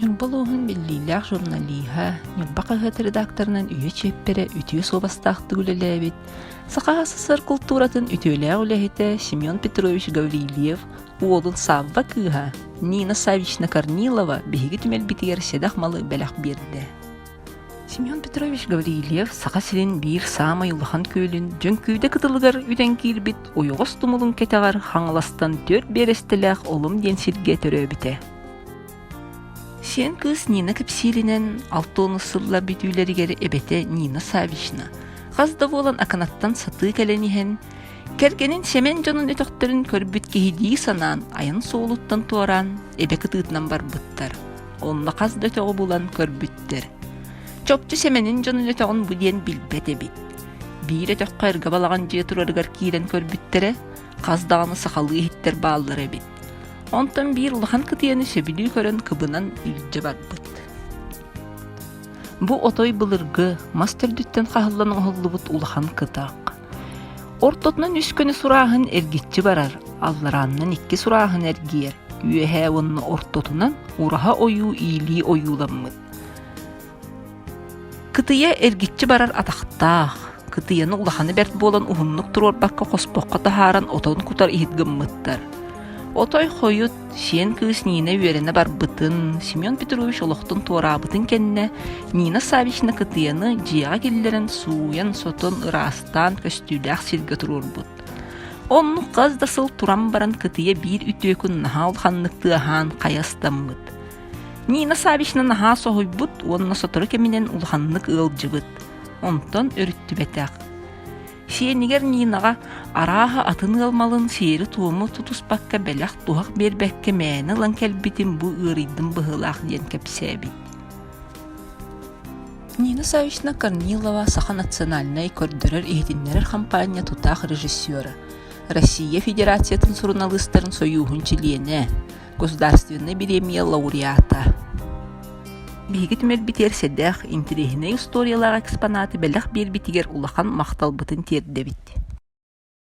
Нюрбалуһун биллиилээх журналииһа, Нюрбакаһыт редакторунан үйэ чеппере ütüö суобастаахтык үлэлээбит, сахаһа сысар культуратын ütүөлээх үлэһитэ Семен Петрович Гаврилиев уолун саабба кыыһа Нина Савична Корнилова биһиги түмэлбитигэр седах малы бэлэх биэрдэ. Семен Петрович Гаврилиев саха сирин биир саамай улахан көөлүн дьөнкүүдэ кытылыгар үтэн киирбит ойоҕос тумулун кетагар хаҥаластан төр берестелээх олум диэн сиргэ төрөөбүтэ. Сен кыз Нина Капсилинен алтоны сылла бүтүүлэригери эбете Нина Савична. Хазда болан аканаттан сатыы кэлэнихен, кэргенин Семен дьонун өтөхтөрүн көрбүт киһидии санаан айын соолуттан туоран эбе кытыытынан барбыттар. Онна хазда өтөҕү булан көрбүттер. Чопчу Семенин дьонун өтөҕүн бу диэн билбет эбит. Биир өтөххө эргэ балаган дьыа турарыгар киирен көрбүттере, хаздаганы сахалыы иһиттер бааллар эбит. Онтон биир улахан кытыяны сөбүлүү көрөн кыбынан үлдьэ барбыт. Бу отой былыргы, мастер-дүттен хаһыллан оһуллубут улахан кытаак. Ортотунан үскөні сураахын эргитчи барар, алларааннан икки сураахын эргиер, үөһэ онны ортотунан ураха ойуу иилии ойууламмыт. Кытыя эргитчи барар атахтаах, кытыяны улаханы бэрт болан уһуннук туруорбакка хоспоққа тахааран отон кутар иһитгыммыттар. Отой хойут сен кыыс Нина үерене барбытын, Семен Петрович олохтун туораабытын кенне, Нина Савична кытыяны жиаға келлерин сууян сотон ырастан көстүүлээх сиргэ турурбут. Онну қаз да сыл туран баран кытыя биир үтүөкүн наха улханныктыаһаан қаястаммыт. Нина Савична наха соһуйбут, онна сотору кеминен улханнык ыалжыбыт. Онтон өрүттүбэтээх. Сиэнигер Нинаға арааһа атын ылмалын сиэри тууму тутуспакка бэлэх туһах биэрбэкке мээни ылан кэлбитин бу ыарыйдын быһылаах диэн кэпсээбит. Нина Савична Корнилова саха национальный көрдөрөр иһитиннерер компания тутаах режиссера, Россия Федерациятын журналисттарын союухун чилиэне, государственный премия лауреата. Биһиги түмэлбитер седэх интересный историялаах экспонаты бэлэх биэрбитигер улахан макталбытын тиэрдэбит.